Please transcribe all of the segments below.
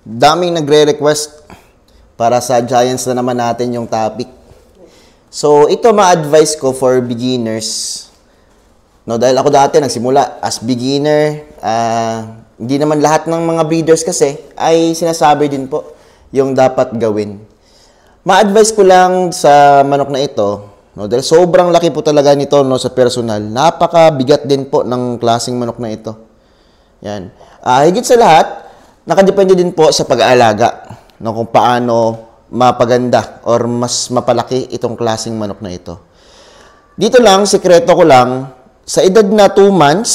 Daming nagre-request para sa Giants na naman natin yung topic. So, ito ma-advise ko for beginners. No, dahil ako dati nagsimula as beginner, hindi naman lahat ng mga breeders kasi ay sinasabi din po yung dapat gawin. Ma-advise ko lang sa manok na ito, no, dahil sobrang laki po talaga nito, no, sa personal. Napakabigat din po ng klaseng manok na ito. Yan. Higit sa lahat, nakadepende din po sa pag-aalaga, no, kung paano mapaganda or mas mapalaki itong klaseng manok na ito. Dito lang, sekreto ko lang, sa edad na 2 months,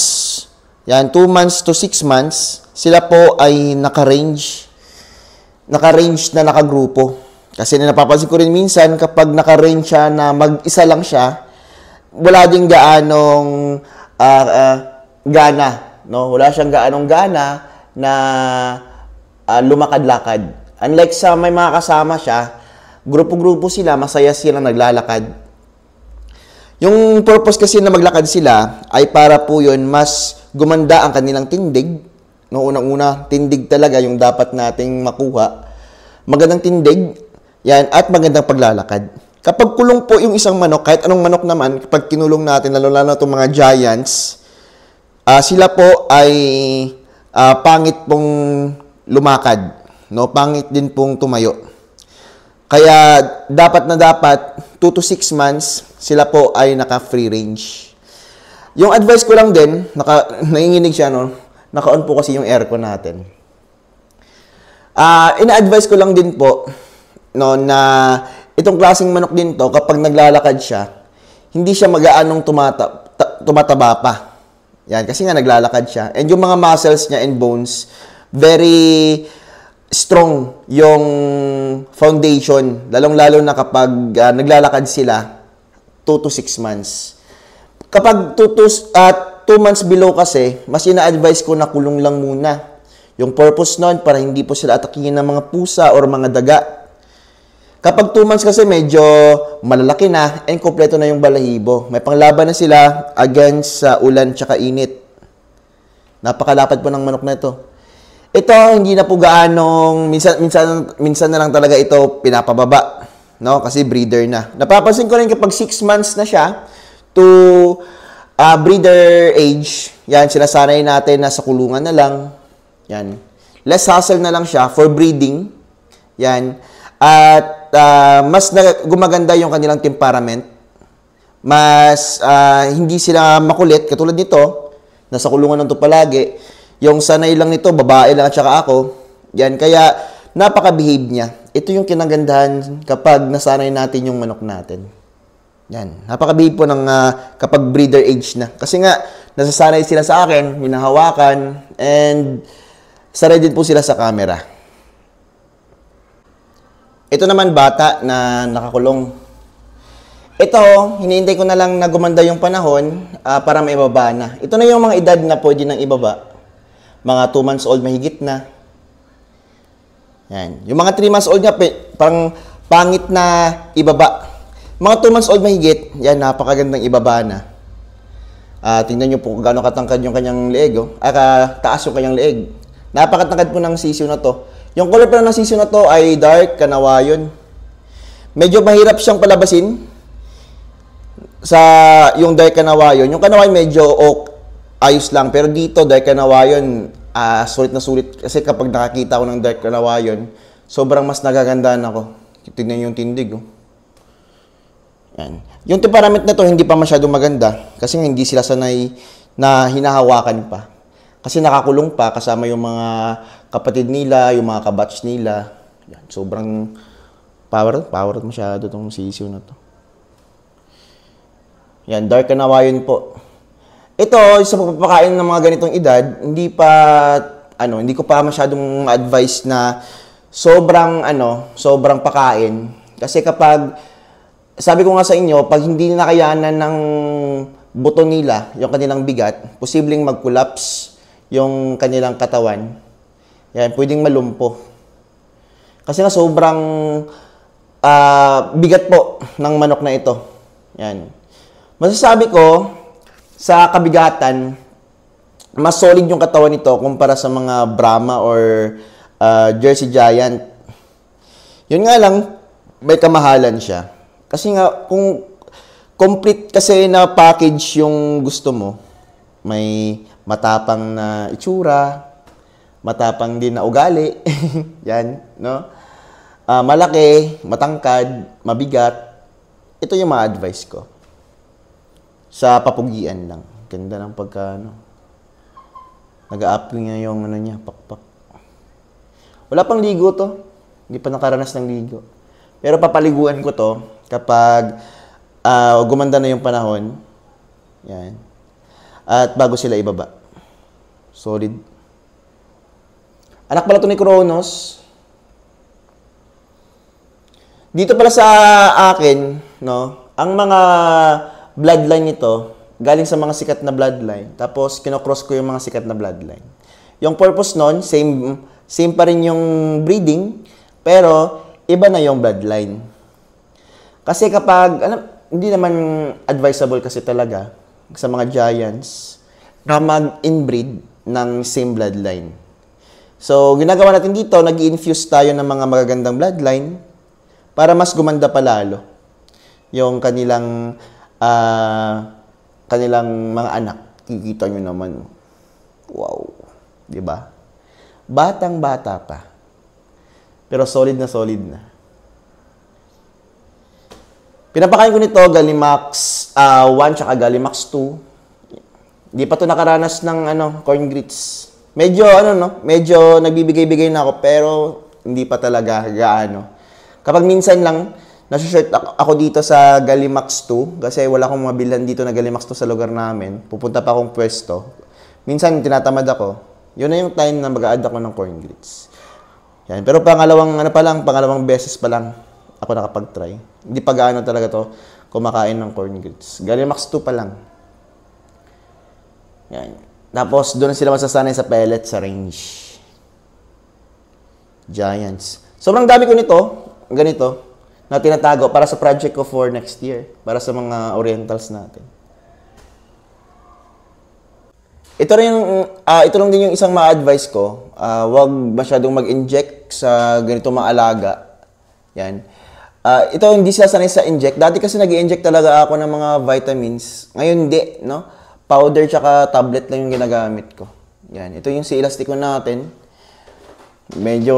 yan, 2 months to 6 months, sila po ay naka-range na nakagrupo. Kasi napapansin ko rin minsan, kapag naka-range siya na mag-isa lang siya, wala din gaanong gana. No? Wala siyang gaanong gana na lumakad-lakad. Unlike sa may mga kasama siya, grupo-grupo sila, masaya sila naglalakad. Yung purpose kasi na maglakad sila ay para po yun mas gumanda ang kanilang tindig. No, unang-una, tindig talaga yung dapat nating makuha. Magandang tindig, yan, at magandang paglalakad. Kapag kulong po yung isang manok, kahit anong manok naman, kapag kinulong natin, lalo-lalo itong mga giants, sila po ay pangit pong lumakad. No, pangit din pong tumayo. Kaya dapat 2 to 6 months, sila po ay naka-free range. Yung advice ko lang din, nanginginig siya, no? Naka-on po kasi yung aircon natin. Ina-advise ko lang din po, no, na itong klaseng manok din to, kapag naglalakad siya, hindi siya mag-aanong tumataba pa. Yan, kasi nga naglalakad siya. And yung mga muscles niya and bones, very strong yung foundation, lalong-lalo na kapag naglalakad sila 2 to 6 months. Kapag 2 months below kasi, mas ina-advise ko na kulong lang muna. Yung purpose nun, para hindi po sila atakihin ng mga pusa or mga daga. Kapag 2 months kasi medyo malalaki na and kompleto na yung balahibo. May panglaban na sila against sa ulan tsaka init. Napakalapad po ng manok na ito. Ito, hindi na po gaanong, minsan na lang talaga ito pinapababa, no? Kasi breeder na. Napapansin ko rin kapag 6 months na siya to breeder age, yan, sinasanay natin na sa kulungan na lang, yan. Less hassle na lang siya for breeding, yan. At mas gumaganda yung kanilang temperament. Mas hindi sila makulit, katulad nito, nasa kulungan nito palagi. Yung sanay lang nito, babae lang at saka ako. Yan, kaya napaka-behave niya. Ito yung kinagandahan kapag nasanay natin yung manok natin. Yan, napaka-behave po ng kapag breeder age na. Kasi nga, nasasanay sila sa akin, hinahawakan, and sanay din po sila sa camera. Ito naman bata na nakakulong. Ito, hinihintay ko na lang na gumanda yung panahon para maibaba na. Ito na yung mga edad na pwede nang ibaba. Mga 2 months old mahigit na. Yan. Yung mga 3 months old nga, parang pangit na ibaba. Mga 2 months old mahigit, yan, napakagandang ibaba na. Tingnan nyo po kung gaano katangkad yung kanyang leeg. Oh. Taas yung kanyang leeg. Napakatangkad po ng sisiyo na to. Yung color pa ng sisiyo na to ay dark kanawayon. Medyo mahirap siyang palabasin sa yung dark kanawayon. Yung kanawayon medyo ayos lang. Pero dito, dark kanawayon, sulit na sulit. Kasi kapag nakakita ko ng dark kanawayon, sobrang mas nagagandaan ako. Tignan yung tindig. Oh. Yan. Yung temperament na to hindi pa masyadong maganda. Kasi hindi sila sanay na hinahawakan pa. Kasi nakakulong pa kasama yung mga kapatid nila, yung mga kabatch nila. Yan. Sobrang power masyado itong sisiyo na to. Yan, dark kanawayon po. Ito, sa pagpapakain ng mga ganitong edad, hindi ko pa masyadong advice na sobrang pakain. Kasi kapag, sabi ko nga sa inyo, pag hindi nakayanan ng buto nila, yung kanilang bigat, posibleng mag-collapse yung kanilang katawan. Yan, pwedeng malumpo. Kasi nga sobrang bigat po ng manok na ito. Yan. Masasabi ko, sa kabigatan, mas solid yung katawan nito kumpara sa mga Brahma or Jersey Giant. Yun nga lang, may kamahalan siya. Kasi nga, kung complete kasi na package yung gusto mo, may matapang na itsura, matapang din na ugali, yan, no? Malaki, matangkad, mabigat, ito yung ma-advise ko. Sa papugian lang. Ganda ng pagka, nag-a-up niya yung, niya, pakpak. Wala pang ligo to. Hindi pa nakaranas ng ligo. Pero papaliguan ko to kapag gumanda na yung panahon. Yan. At bago sila ibaba. Solid. Anak pala to ni Kronos. Dito pala sa akin, no, ang mga bloodline nito, galing sa mga sikat na bloodline. Tapos, kinocross ko yung mga sikat na bloodline. Yung purpose nun, same pa rin yung breeding, pero iba na yung bloodline. Kasi kapag, hindi naman advisable kasi talaga sa mga giants na mag-inbreed ng same bloodline. So, ginagawa natin dito, nag-infuse tayo ng mga magagandang bloodline para mas gumanda pa lalo yung kanilang mga anak. Kikita nyo naman. Wow. Diba? Batang-bata pa. Pero solid na solid na. Pinapakain ko nito Gallimax 1 tsaka Gallimax 2. Hindi pa to nakaranas ng corn grits. Medyo medyo nagbibigay-bigay na ako pero hindi pa talaga gaano. Kapag minsan lang nasa-shirt ako dito sa Gallimax 2 kasi wala akong mabilhan dito na Gallimax 2 sa lugar namin. Pupunta pa akong pwesto. Minsan tinatamad ako. Yun na yung time na mag-a-add ako ng corn grits. Yan. Pero pangalawang beses pa lang ako nakapag-try. Hindi pa gaano talaga to kumakain ng corn grits. Gallimax 2 pa lang. Yan. Tapos doon sila masasanay sa pellet sa range. Giants. Sobrang dami ko nito, ganito, na tinatago para sa project ko for next year. Para sa mga orientals natin. Ito lang din yung isang ma-advise ko. Huwag masyadong mag-inject sa ganito mga alaga. Yan. Ito hindi sila sanay sa inject. Dati kasi nag-inject talaga ako ng mga vitamins. Ngayon hindi, no? Powder tsaka tablet lang yung ginagamit ko. Yan. Ito yung si elastiko natin. Medyo,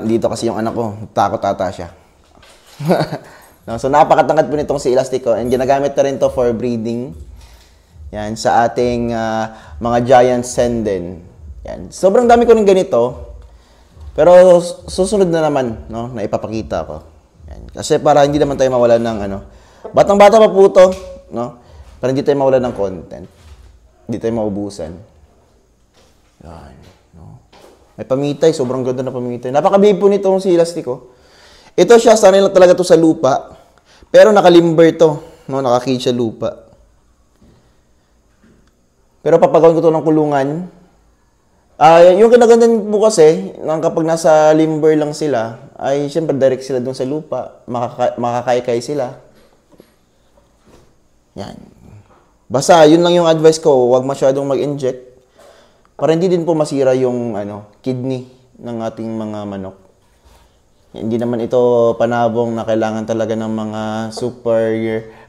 dito kasi yung anak ko. Takot ata siya. No? So, napakatangkad po nitong si elastiko. And ginagamit na rin to for breeding. Yan, sa ating mga giant senden. Yan. Sobrang dami ko rin ganito. Pero susunod na naman, no, na ipapakita ko. Yan. Kasi para hindi naman tayo mawala ng batang-bata pa po to, no? Para hindi tayo mawala ng content. Hindi tayo maubusan. Yan, no? May pamitay, sobrang ganda na pamitay. Napaka-babe po nitong si elastiko. Ito siya, sanay lang talaga to sa lupa. Pero nakalimber to, no, nakakage sa lupa. Pero papagawin ko to ng kulungan. Yung kinagandaan po kasi, kapag nasa limber lang sila, ay siyempre direct sila dun sa lupa. Makakaykay sila. Yan. Basta, yun lang yung advice ko. Huwag masyadong mag-inject. Para hindi din po masira yung kidney ng ating mga manok. Hindi naman ito panabong na kailangan talaga ng mga super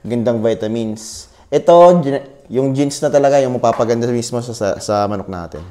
gandang vitamins. Ito, yung genes na talaga yung mapapaganda mismo sa manok natin.